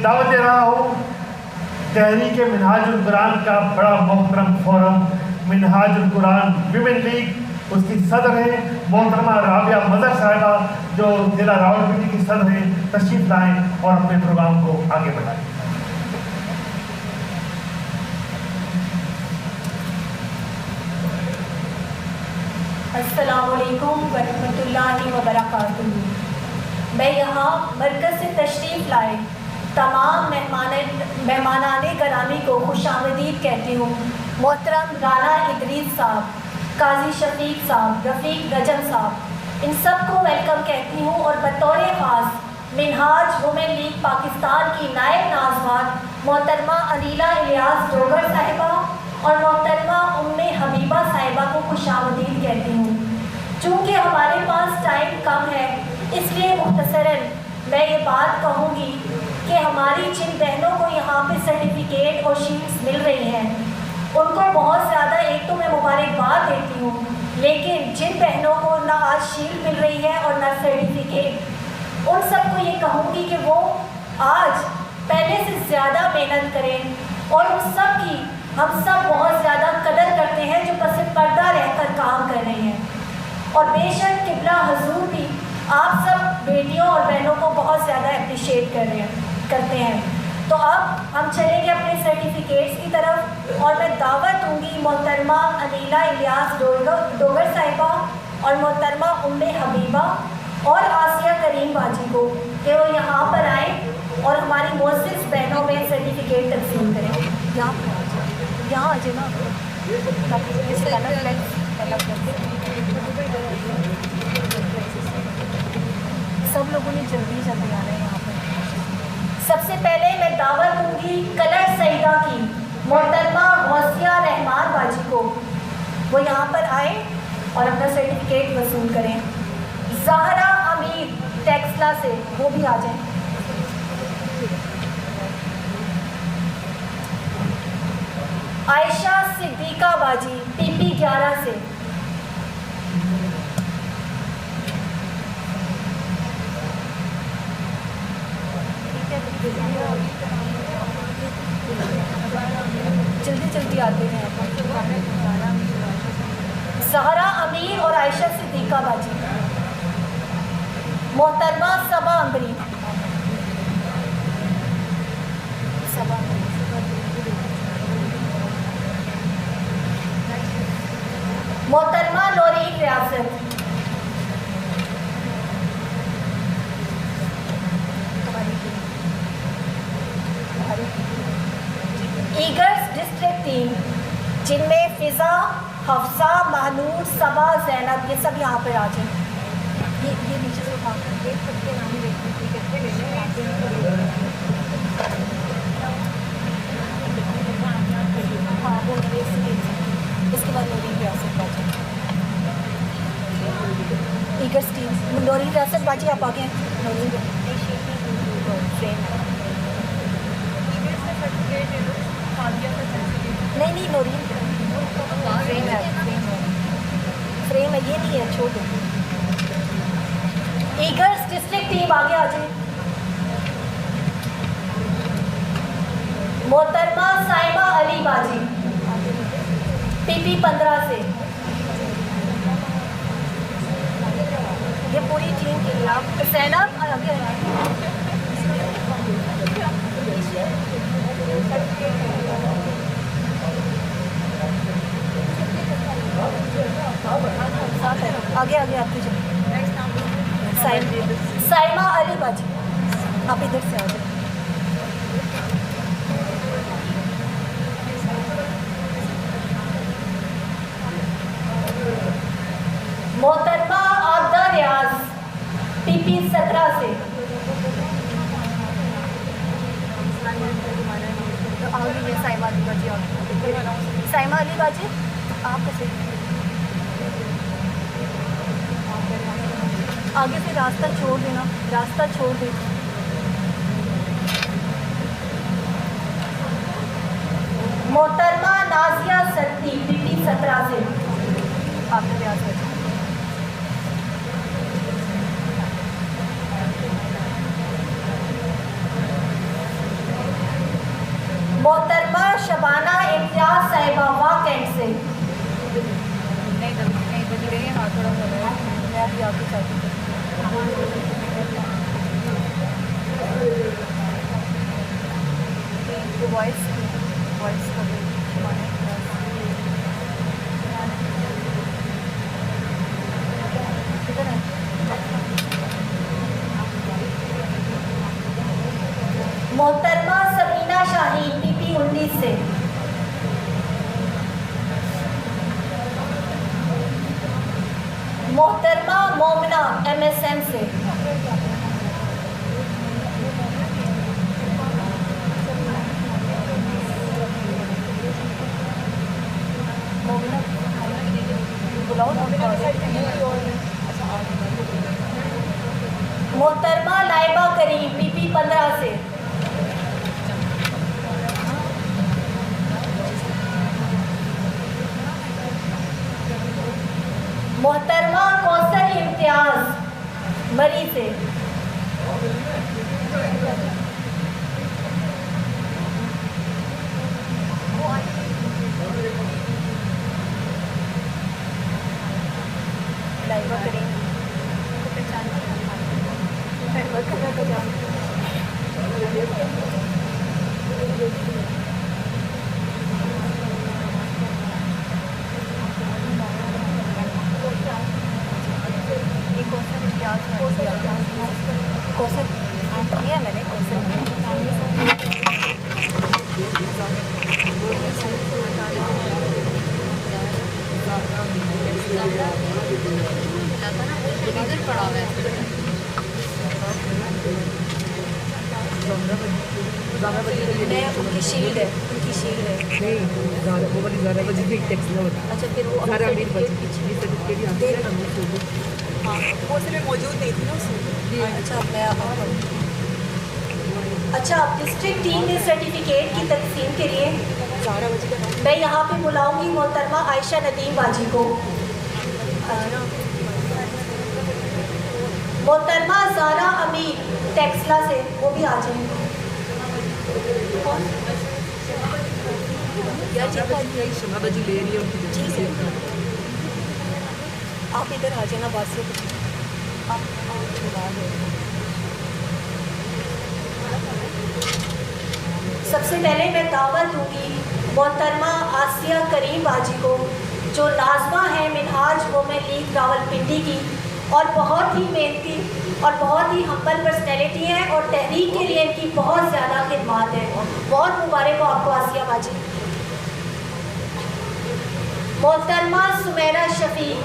दावत दे रहा हूँ तहरीक मिनहाजुल कुरान का बड़ा मोहतरम forum Minhajul Quran women league, उसकी सदर है मोहतरमा राबिया मजहर साहिबा जो जिला रावलपिंडी की सदर है, तशरीफ लाएँ और अपने प्रोग्राम को आगे बढ़ाएँ। अस्सलामु अलैकुम वरहमतुल्लाहि वबरकातुहू। मैं यहाँ मरकज़ से तशरीफ़ लाए तमाम मेहमानाने करामी को खुशामदीद कहती हूँ। मोहतरम राना इदरीस साहब, काजी शफीक साहब, रफ़ीक नजम साहब, इन सब को वेलकम कहती हूँ और बतौर ख़ास मिनहाज वुमेन लीग पाकिस्तान की नायब नाज़वान मोहतरमा अनीला इलियास डोगर साहिबा और मोहतरमा उम्मे हबीबा साहिबा को खुशामदीद कहती हूँ। चूँकि हमारे पास टाइम कम है, इसलिए मुख्तसरन मैं ये बात कहूँगी कि हमारी जिन बहनों को यहाँ पे सर्टिफिकेट और शील्ड्स मिल रही हैं, उनको बहुत ज़्यादा एक तो मैं मुबारकबाद देती हूँ, लेकिन जिन बहनों को ना आज शील्ड मिल रही है और ना सर्टिफिकेट, उन सबको ये कहूँगी कि वो आज पहले से ज़्यादा मेहनत करें और उन सब की हम सब बहुत ज़्यादा कदर करते हैं जो पस पर्दा रहकर काम कर रहे हैं। और बेशक किबला हजूर भी आप सब बेटियों और बहनों को बहुत ज़्यादा अप्रिशिएट करते हैं। तो अब हम चलेंगे अपने सर्टिफिकेट्स की तरफ और मैं दावत दूँगी मोहतरमा अनीला इलियास डोगर साहिबा और मोहतरमा उम्मे हबीबा और आसिया करीम बाजी को कि वो यहाँ पर आएँ और हमारी मुअस्सिस बहनों में सर्टिफिकेट तकसीम करें। यहाँ आ जाए ना, सब लोगों ने जल्दी जल्दी आना है यहाँ पर। सबसे पहले मैं दावत दूंगी कलर सईदा की मोहतरमा गौसिया रहमान बाजी को, वो यहाँ पर आए और अपना सर्टिफिकेट वसूल करें। ज़हरा अमीर टेक्सला से, वो भी आ जाएं। आयशा सिद्दीका बाजी PP 11 से, जल्दी जल्दी आते हैं। ज़हरा अमीर और आयशा सिद्दीका बाजी। मोहतरमा सबा अंबरी, मोहतरमा नौरीन रियासत, ईगर्स डिस्ट्रिक्ट टीम जिनमें फ़िज़ा, हफ्सा, महनूर, सबा, ज़ैनब, ये सब यहाँ पर आ जाए। ये नीचे से उठा कर देख सकते हैं, हम कितने लेने हाँ वो इसके बाद नौरीन रियासत बाजी। ईगर्स टीम नौरीन रियासत बाजी, आप आगे हैं। नहीं नौरीन फ्रेम है, ये नहीं है, छोड़ दो। ईगर्स डिस्ट्रिक्ट टीम आगे आ जाए। मोहतरमा साइमा अली बाजी PP 15 से, ये पूरी टीम के लिए आप सैनब आगे आगे आपकी साइमा अली बाजी, आप इधर से आ जाए। मोहतरमा आबदा रियाज PP 17 से, आगे साइमा अली बाजी, साइमा अली बाजी आप कैसे आगे से रास्ता छोड़ देना, रास्ता छोड़ दे। मोहतरमा नाजिया सत्ती PP 17 से, आपने प्रयास कर। मोहतरमा मोमिना MSM से। मोहतरमा लाइबा करीम PP 15 से। मोहतरमा कौसर इम्तियाज मरी से। उनकी शील्ड है, उनकी शील्ड है। नहीं ज़्यादा वो वाली ज़्यादा बजी भी टैक्स ना होता। अच्छा फिर वो ज़्यादा अमीर बजी ये सर्टिफिकेट यहाँ से ना मुझे दो। हाँ वो सिर्फ मौजूद नहीं थी ना उसमें। अच्छा मैं अच्छा डिस्ट्रिक्ट टीम में सर्टिफिकेट की तकसीम के लिए 11 बजे का मैं यहाँ पे बुलाऊंगी मोहतरमा आयशा नदीम बाजी को। मोहतरमा ज़ारा अमीर टेक्सला से, वो भी आ जाएं। यार जी शमा बजी ले रही है उनकी जगह से। आप इधर आ जाना बात से। सबसे पहले मैं दावत दूंगी मोहतरमा आसिया करीम बाजी को, जो नाज़मा है मिनहाज वुमेन लीग रावलपिंडी की और बहुत ही मेहनती और बहुत ही हम्बल पर्सनैलिटी है और तहरीक के लिए इनकी बहुत ज़्यादा खिदमत है। बहुत मुबारक हो आपको आसिया बाजी। मोहतरमा सुमेरा शफीक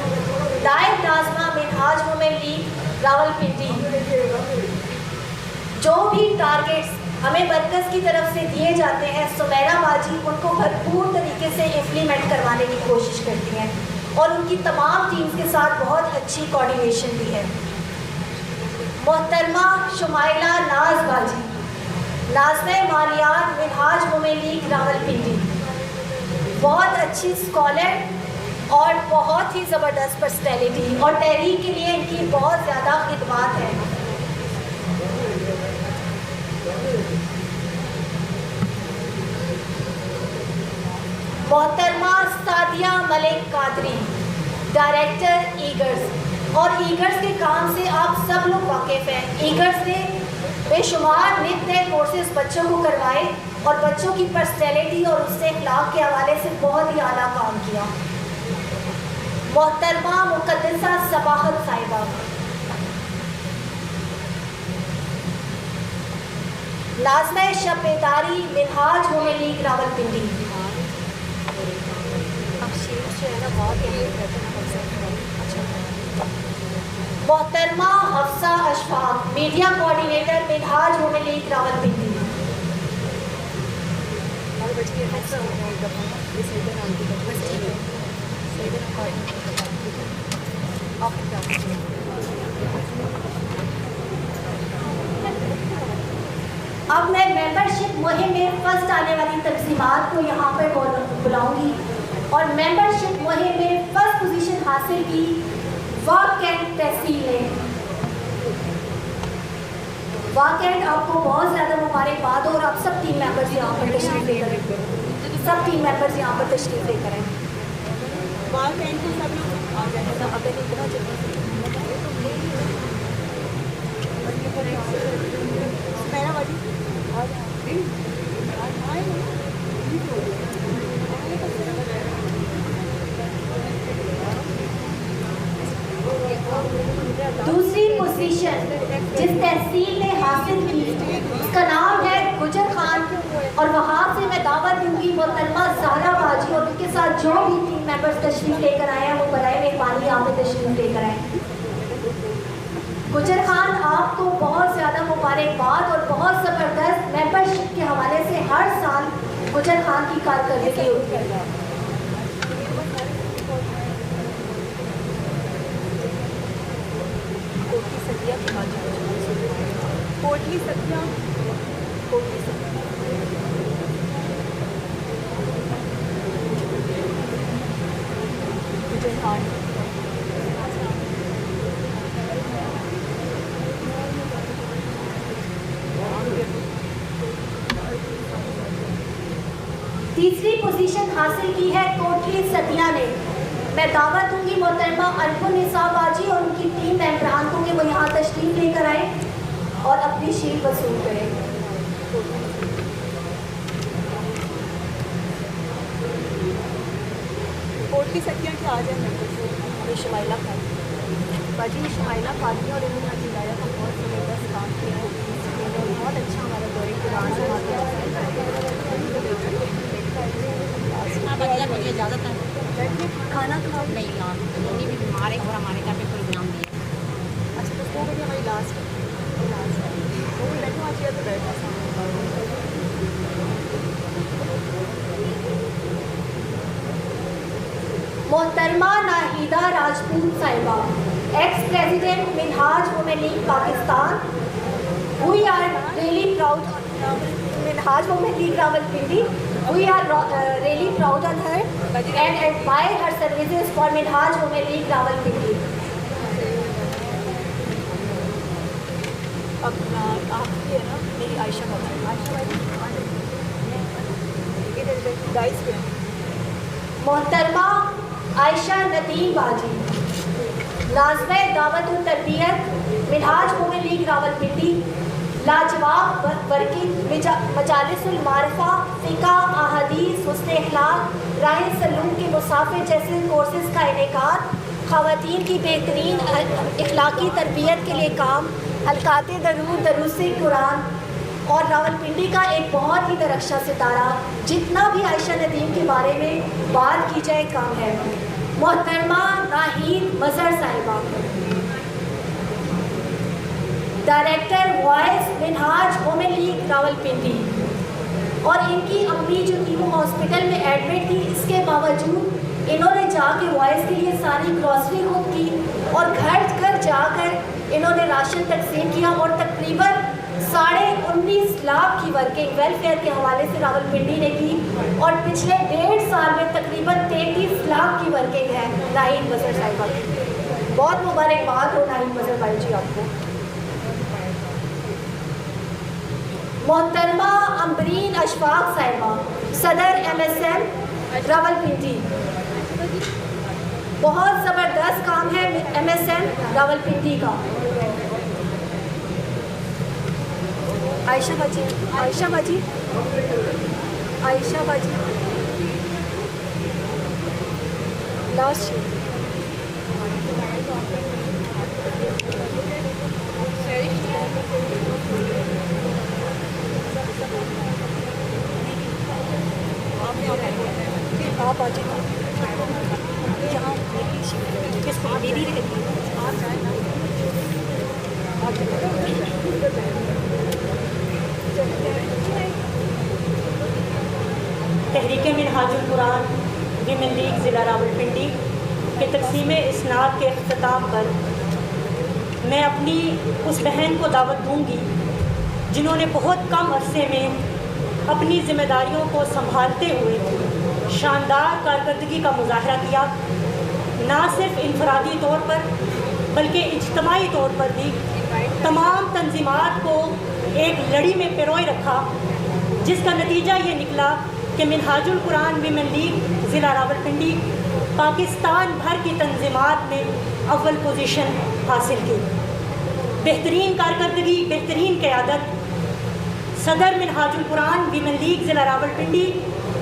नायब नाज़मा मिनहाज वुमेन लीग रावलपिंडी, जो भी टारगेट्स हमें मरकज़ की तरफ से दिए जाते हैं सुमेरा बाजी उनको भरपूर तरीके से इम्प्लीमेंट करवाने की कोशिश करती हैं और उनकी तमाम टीम्स के साथ बहुत अच्छी कोऑर्डिनेशन भी है। मोहतरमा शुमाइला नाज बाजी नाज़मा मालियात मिनहाज वुमेन लीग रावलपिंडी, बहुत अच्छी स्कॉलर और बहुत ही ज़बरदस्त पर्सनैलिटी और तहरीक के लिए इनकी बहुत ज़्यादा खिदमत है। मोहतरमा सादिया मलिक कादरी डायरेक्टर ईगर्स, और ईगर्स के काम से आप सब लोग वाकिफ़ हैं। ईगर्स ने बेशुमार नित नए कोर्सेज बच्चों को करवाए और बच्चों की पर्सनैलिटी और उससे इखलाक के हवाले से बहुत ही आला काम किया। मोहतरमा मुक़द्दसा सबाहत साहिबा नाज़मा शब-ए-दारी मिनहाज वुमेन लीग रावलपिंडी, मोहतरमा Hafsa Ashfaq media coordinator Minhaj women league Rawalpindi, अब मैं मेंबरशिप मुहिम में फर्स्ट आने वाली तंजीमात को यहाँ पर बुलाऊंगी और मेंबरशिप मुहिम में फर्स्ट पोजीशन हासिल की वाकैंड तहसील ने। वाकैंड आपको बहुत ज़्यादा मुबारकबाद हो और आप सब टीम मेंबर्स यहाँ पर तशरीफ लेकर सब टीम मेंबर्स यहाँ पर तशरीफ लेकर हैं। दूसरी पोजीशन जिस तहसील ने हासिल की उसका नाम है गुजर खान, और वहाँ से मैं दावत दूंगी मोहतरमा ज़हरा बाजी और उनके साथ जो भी टीम मेंबर्स तशरीफ लेकर आए हैं वो बराए मेहरबानी यहाँ पे तशरीफ लेकर आए। गुजर खान, आपको बहुत ज़्यादा मुबारकबाद और बहुत ज़बरदस्त मेंबरशिप के हवाले से हर साल गुजर खान की कारकर्दगी होती है। कोटली सत्या गुजर खान। तीसरी पोजीशन हासिल की है कोटली सतिया ने। मैं दावत दूंगी मोहतरमा अनपुनिसा बाजी और उनकी टीम मेंबरान को कि वो यहाँ तशरीफ लेकर आए और अपनी शील्ड वसूल करें। कोटली सत्या के आ जाए शमाइला खान बाजी, शमाइला खान और इन्होंने जिलाया का बहुत ज़बरदस्त काम किया है, बहुत अच्छा हमारा दौरे कुरान से इजाज़त है खाना खा नहीं यार, मम्मी भी बीमार है और हमारे घर पे प्रोग्राम भी है। अच्छा तो वो बजे हमारी लास्ट वो भी बैठो आज तो बैठा मोहतरमा नाहिदा राजपूत साहिबा, ex president Minhaj women league Pakistan. We are really proud Minhaj women league Rawalpindi. We are really proud on her and admire her services for Minhaj Women League Rawalpindi. अपना आपकी है ना मेरी आयशा भाई गाइस पे मोहतरमा आयशा नदीम बाजी, नाज़िमा दावत और तरबियत मिनहाज वुमेन लीग रावलपिंडी। लाजवाब वर्किंग मजालिसुल मारिफा, फ़िक़ा, अहादीस, हुस्न अखलाक, राह सलूक के मुसाफिर जैसे कोर्सेज़ का इनेकाद, ख़वातीन की बेहतरीन इखलाकी तरबियत के लिए काम, हलकाते दरूद, दरूसे कुरान और रावलपिंडी का एक बहुत ही दरख्शा सितारा। जितना भी आयशा नदीम के बारे में बात की जाए कम है। मोहतरमा नाहीद मज़हर साहिबा, director voice Minhaj women league Rawalpindi, और इनकी अम्मी जो थी वो हॉस्पिटल में एडमिट थी, इसके बावजूद इन्होंने जाके वॉइस के लिए सारी ग्रॉसरी खुद की और घर घर जाकर इन्होंने राशन तकसीम किया और तकरीबन 19.5 लाख की वर्किंग वेलफेयर के हवाले से रावलपिंडी ने की और पिछले 1.5 साल में तकरीबन 33 लाख की वर्किंग है नाहीद मज़हर साहिबा की। बहुत मुबारकबाद हो नाहीद मज़हर भाई जी आपको। मोहतरमा अम्बरीन अशफाक साहिबा, सदर MSN रावलपिंडी। बहुत ज़बरदस्त काम है MSN रावलपिंडी का। आयशा बाजी, आयशा बाजी, आयशा बाजी लास्ट आप आ जाए यहाँ किसको मेरी आप जाए ना तहरीक मिनहाजुल कुरान विमेन लीग ज़िला रावलपिंडी के तक़सीम इस्नाद के अख्ताम पर मैं अपनी उस बहन को दावत दूंगी जिन्होंने बहुत कम अरसे में अपनी ज़िम्मेदारियों को संभालते हुए शानदार कारकर्दगी का मुजाहरा किया, ना सिर्फ इनफरादी तौर पर बल्कि इज्तमाही तौर पर भी तमाम तंजीमात को एक लड़ी में पिरोए रखा, जिसका नतीजा ये निकला कि मिनहाजुल कुरान विमेन लीग ज़िला रावलपिंडी पाकिस्तान भर की तंजीमात में अव्वल पोजीशन हासिल की। बेहतरीन कारकर्दगी, बेहतरीन क़यादत सदर मिनहाजुल कुरान विमेन लीग ज़िला रावलपिंडी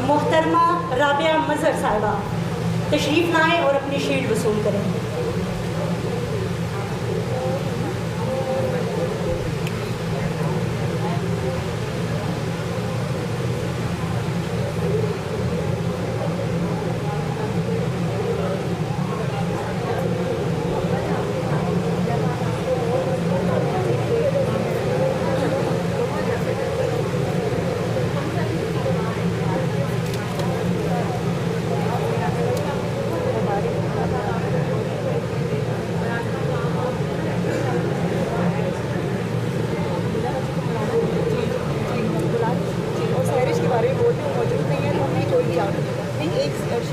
मोहतरमा राबिया मज़हर साहिबा तशरीफ़ लाएँ और अपनी शील्ड वसूल करें।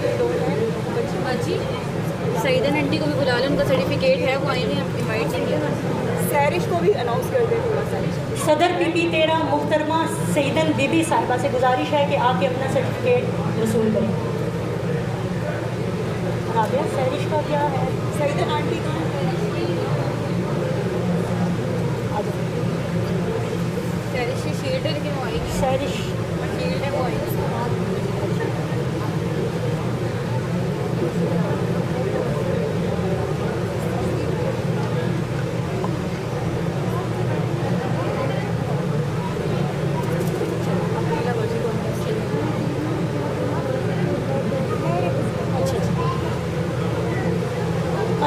they don't have जी सईदन आंटी को भी बुला लें, उनका सर्टिफिकेट है, वो आएंगे, इनवाइट करेंगे। सैरिश को भी अनाउंस कर दे थोड़ा सा। सदर बीबी तेरा मुहतरमा सईदन बीबी साहिबा से गुजारिश है कि आके अपना सर्टिफिकेट वसूल करें। राबिया सैरिश का क्या है? सईदन आंटी का आ जाओ। सैरिश की शील्ड है लेकिन वो आएगी, सैरिश शील्ड है वो आएगी।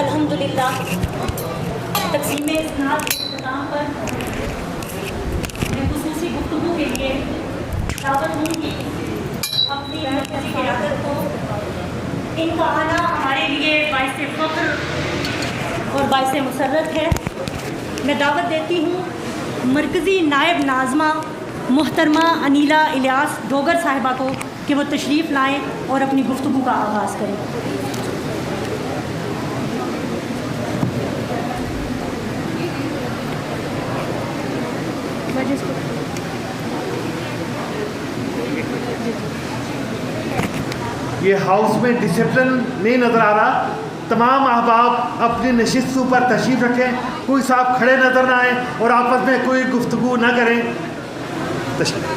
अल्हम्दुलिल्लाह तक़सीम इस्नाद के इख्तिताम पर मैं खुसूसी गुफ्तगू के लिए दावत दूँगी अपनी मरकज़ी क़यादत को। इनका आना हमारे लिए बाइस फ़ख्र और बाइस मुसर्रत है। मैं दावत देती हूँ मरकज़ी नायब नाज़मा मुहतरमा अनीला इलियास डोगर साहिबा को कि वो तशरीफ़ लाएँ और अपनी गुफ्तगू का आगाज़ करें। ये हाउस में डिसिप्लिन नहीं नज़र आ रहा। तमाम अहबाब अपनी नशिस्तों पर तशरीफ़ रखें, कोई साहब खड़े नज़र ना आए और आपस में कोई गुफ्तगू ना करें। तशरीफ़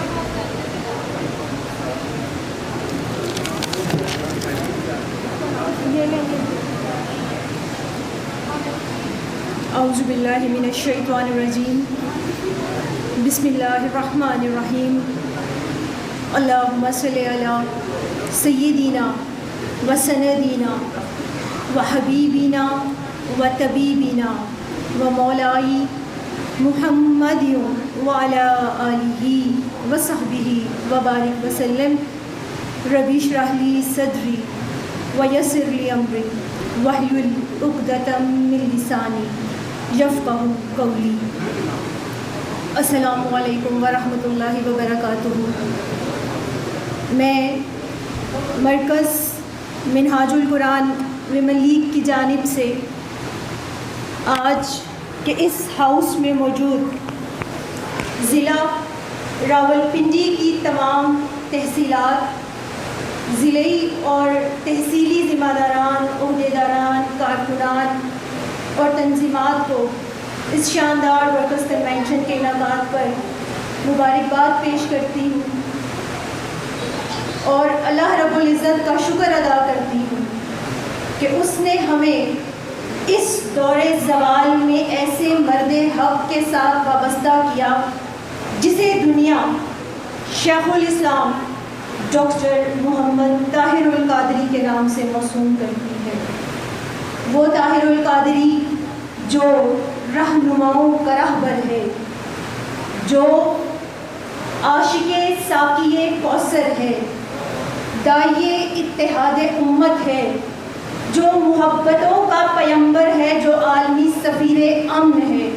औज़ु बिल्लाहि मिनश शैतानिर रजीम, बिस्मिल्लाहिर रहमानिर रहीम। अल्लाहुम्मा सल्लि अला सय्यिदिना व सनदीना व हबीबिना व तबीबिना व मौलाई मुहम्मदिन व अला आलिहि व सहबिहि व बारिक वसल्लम। रब्बि इश्रह ली सदरी व यस्सिर ली अमरी वहलुल उक़दतम मिन लिसानी यफ़क़हू क़ौली। अस्सलामु अलैकुम व रहमतुल्लाहि व बरकातुहू। मैं मरकज़ मिनहाजुल कुरान विमेन लीग की जानिब से आज के इस हाउस में मौजूद ज़िला रावलपिंडी की तमाम तहसीलात, ज़िले और तहसीली ज़िम्मेदारान, ओहदेदारान, कारकुनान और तंजीमात को इस शानदार वर्कर्स कन्वेंशन के इनाकात पर मुबारकबाद पेश करती हूँ और अल्लाह रब्बुल इज़्ज़त का शुक्र अदा करती हूँ कि उसने हमें इस दौरे ज़वाल में ऐसे मर्द हक़ के साथ वाबस्ता किया जिसे दुनिया शेखुल इस्लाम डॉक्टर मोहम्मद ताहिरुल कादरी के नाम से मौसूम करती है। वो ताहिरुल कादरी जो रहनुमाओं का रहबर है, जो आशिक़े साक़िए कौसर है, दाइए इत्तेहादे उम्मत है, जो मोहब्बतों का पैगंबर है, जो आलमी सफ़ीरे अमन है,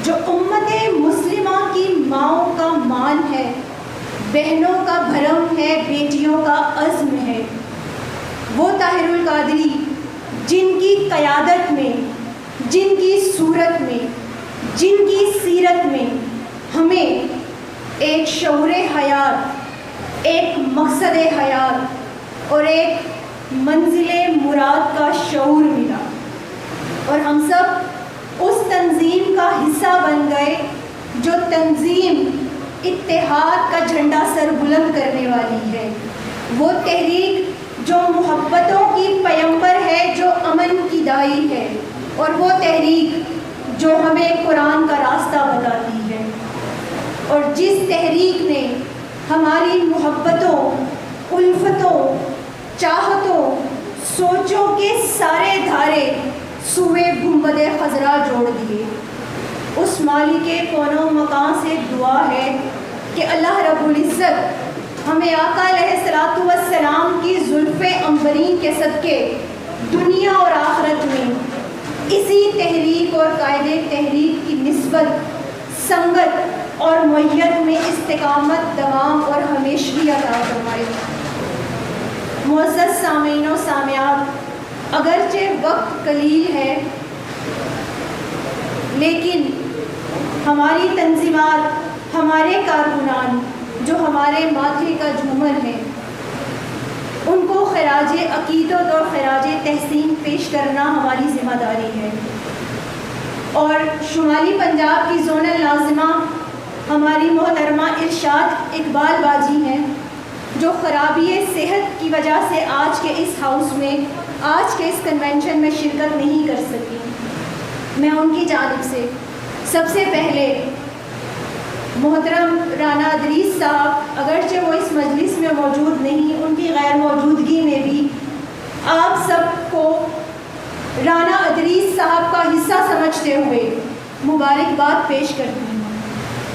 जो उम्मते मुस्लिमा की माओं का मान है, बहनों का भरम है, बेटियों का अज़्म है। वो ताहिरुल कादरी जिनकी क़यादत में, जिनकी सूरत में, जिनकी सीरत में हमें एक शऊर हयात, एक मकसद हयात और एक मंजिले मुराद का शऊर मिला और हम सब उस तंजीम का हिस्सा बन गए जो तंजीम इत्तेहाद का झंडा सर बुलंद करने वाली है। वो तहरीक जो मोहब्बतों की पैगंबर है, जो अमन की दाई है, और वो तहरीक जो हमें कुरान का रास्ता बताती है। और जिस तहरीक ने हमारी मोहब्बतों, उल्फतों, चाहतों, सोचों के सारे धारे सुवे गुंबदे खजरा जोड़ दिए, उस मालिके कौनो मकान से दुआ है कि अल्लाह रब्बुल इज़्ज़त हमें आका अलैहिस्सलातु वस्सलाम की ज़ुल्फ़े अंबरीन के सदके दुनिया और आखिरत में इसी तहरीक और कायदे तहरीक की निस्बत, संगत और मय्यत में इस्तिकामत, दवाम और हमेशगी अता फरमाए। मुअज़्ज़ज़ सामीन व सामियात, अगरचे वक्त कलील है लेकिन हमारी तंजीमात, हमारे कारकुनान जो हमारे माथे का झूमर है, उनको खराज अकीदत और खराज तहसीन पेश करना हमारी ज़िम्मेदारी है। और शुमाली पंजाब की ज़ोनल लाज़िमा हमारी मोहतरमा इरशाद इकबाल बाजी हैं, जो ख़राबी सेहत की वजह से आज के इस हाउस में, आज के इस कन्वेंशन में शिरकत नहीं कर सकी। मैं उनकी जानिब से सबसे पहले मोहतरम राना अदरीस साहब, अगरचे वो इस मजलिस में मौजूद नहीं, उनकी गैर मौजूदगी में भी आप सबको राना अदरीस साहब का हिस्सा समझते हुए मुबारकबाद पेश करती हूँ,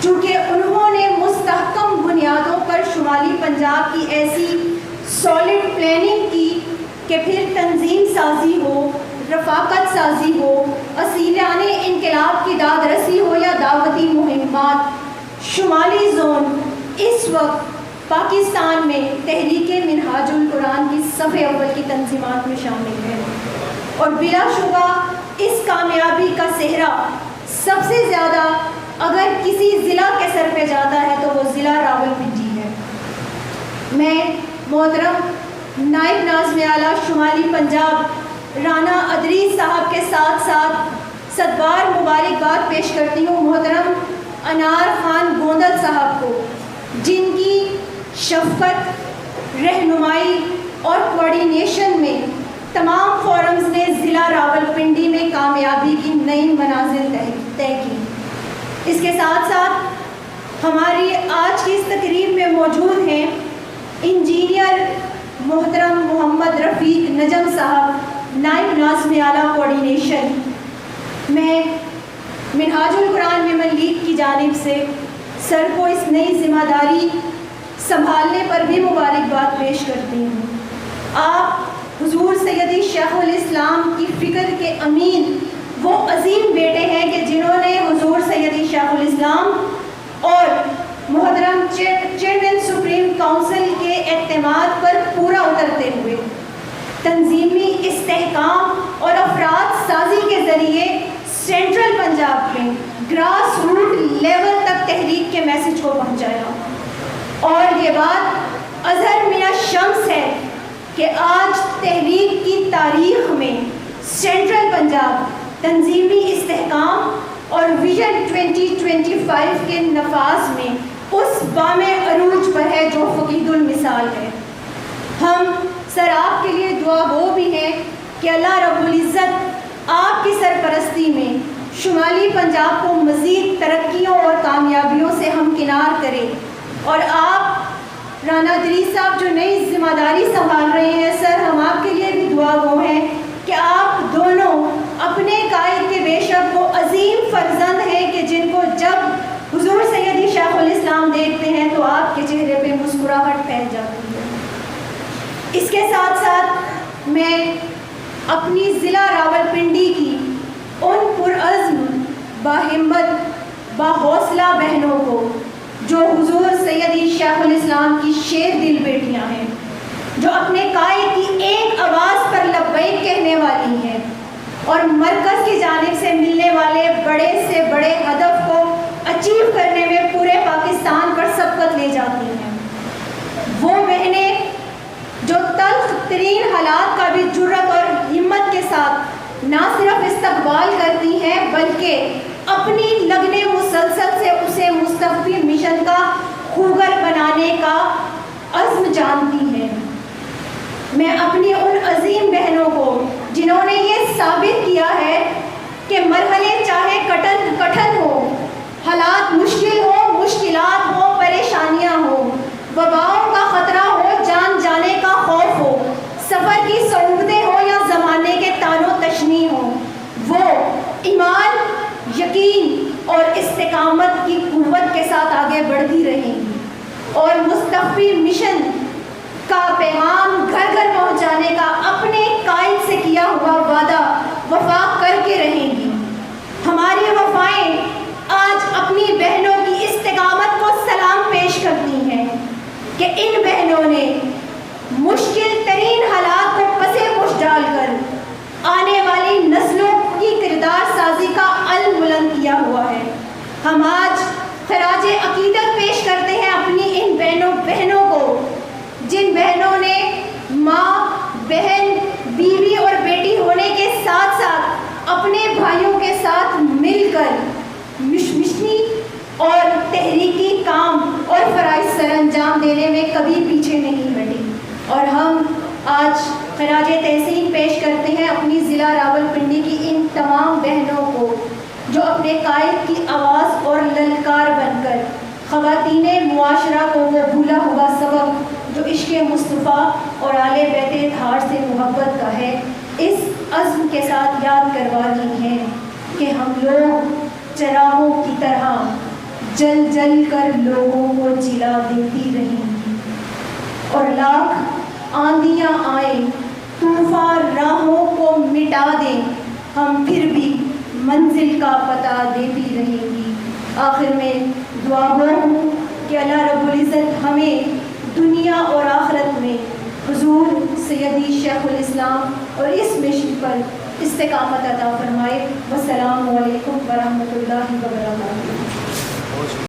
चूँकि उन्होंने मुस्तहकम बुनियादों पर शुमाली पंजाब की ऐसी सॉलिड प्लानिंग की कि फिर तंजीम साजी हो, रफाकत साजी हो, असीलाने इनकलाब की दादरसी हो या दावती मुहिम्मात, शुमाली जोन इस वक्त पाकिस्तान में तहरीक मिनहाजुल कुरान की सफ़े अव्वल की तंजीमात में शामिल है। और बिलाशुबा इस कामयाबी का सेहरा सबसे ज़्यादा अगर किसी ज़िला के सर पे जाता है तो वो ज़िला रावलपिंडी है। मैं मोहतरम नायब नाज़िम आला शुमाली पंजाब राना अदरीस साहब के साथ साथ सदबार मुबारकबाद पेश करती हूँ मोहतरम अनार खान गोंदल साहब को, जिनकी शफ़क़त, रहनुमाई और कोऑर्डिनेशन में तमाम फोरम्स ने ज़िला रावलपिंडी में कामयाबी की नई मनाजिल तय की। इसके साथ साथ हमारी आज की इस तकरीब में मौजूद हैं इंजीनियर मोहतरम मोहम्मद रफ़ीक नजम साहब, नायब नाज़िम आला कोऑर्डिनेशन। मैं मिनहाजुल कुरान विमेन लीग की जानिब से सर को इस नई जिम्मेदारी संभालने पर भी मुबारकबाद पेश करती हूँ। आप हुजूर सैयदी शेखुल इस्लाम की फ़िक्र के अमीन, वो अजीम बेटे हैं कि जिन्होंने हुजूर सैयदी शेखुल इस्लाम और मोहतरम चेयरमैन सुप्रीम काउंसिल के एतमाद पर पूरा उतरते हुए तंजीमी इस्तेहकाम और अफराद साजी के ज़रिए सेंट्रल पंजाब में ग्रास रूट लेवल तक तहरीक के मैसेज को पहुंचाया। और ये बात अज़हर मियां शम्स है कि आज तहरीक की तारीख़ में सेंट्रल पंजाब तंजीमी इस्तेहकाम और विजन 2025 के नफाज में उस बामे अरूज पर है जो फ़कीदुल मिसाल है। हम सर आपके लिए दुआ गो भी हैं कि अल्लाह रब्बुल इज़्ज़त आपकी सरपरस्ती में शुमाली पंजाब को मज़ीद तरक्कियों और कामयाबियों से हमकिनार करे। और आप राना अदरीस साहब जो नई जिम्मेदारी संभाल रहे हैं, सर हम आपके लिए भी दुआ गो हैं कि आप दोनों अपने कायद के बेशक वो अजीम फर्जंद हैं कि जिनको जब हुजूर सैयदी शेखुल इस्लाम देखते हैं तो आपके चेहरे पे मुस्कुराहट फैल जाती है। इसके साथ साथ मैं अपनी ज़िला रावलपिंडी की उन पुरअज़्म, बाहिम्मत, बाहौसला बहनों को जो हुजूर सैयदी शेखुल इस्लाम की शेर दिल बेटियां हैं, जो अपने कायद की एक आवाज़ पर लब्बैक कहने वाली हैं और मरकज़ की जानिब से मिलने वाले बड़े से बड़े हदफ को अचीव करने में पूरे पाकिस्तान पर सबकत ले जाती हैं। वो बहनें जो तल्ख तरीन हालात का भी जुर्रत और हिम्मत के साथ ना सिर्फ इस्तकबाल करती हैं बल्कि अपनी लगने मुसलसल से उसे मुस्तक़बिल मिशन का खूगर बनाने का अज़्म जानती हैं। मैं अपनी उन अजीम बहनों को जिन्होंने ये साबित किया है कि मरहले चाहे कठिन हो, हालात मुश्किल हो, मुश्किलात हो, परेशानियाँ हो, वबाओं का ख़तरा हो, जान जाने का खौफ हो, सफ़र की सऊबतें हो या ज़माने के तानो तशनी हो, वो ईमान, यकीन और इस्तिकामत की कुव्वत के साथ आगे बढ़ती रहेंगी और मुस्तक़बिल मिशन का पैगाम घर घर पहुंचाने का अपने कायद से किया हुआ वादा वफा करके रहेंगी। हमारी वफाएं आज अपनी बहनों की इस्तिकामत को सलाम पेश करती हैं कि इन बहनों ने मुश्किल तरीन खराज तहसीन पेश करते हैं अपनी ज़िला रावलपिंडी की इन तमाम बहनों को जो अपने कायद की आवाज़ और ललकार बनकर ख़वातीने मुआशरा को वो भूला हुआ सबक जो इश्क़ मुस्तफ़ा और आले बैत ताहर से मोहब्बत का है, इस अज़्म के साथ याद करवा रही हैं कि हम लोग चरागों की तरह जल जल कर लोगों को जिला देती रहेंगी और लाख आंधियाँ आए तूफान राहों को मिटा दें, हम फिर भी मंजिल का पता देती रहेंगी। आखिर में दुआ हूँ कि अल्लाह रब्बुल इज़्ज़त हमें दुनिया और आखिरत में हुजूर सैयदी शेखुल इस्लाम और इस मिशन पर इस्तिकामत अता फरमाए। वस्सलामु अलैकुम व रहमतुल्लाहि व बरकातुहू।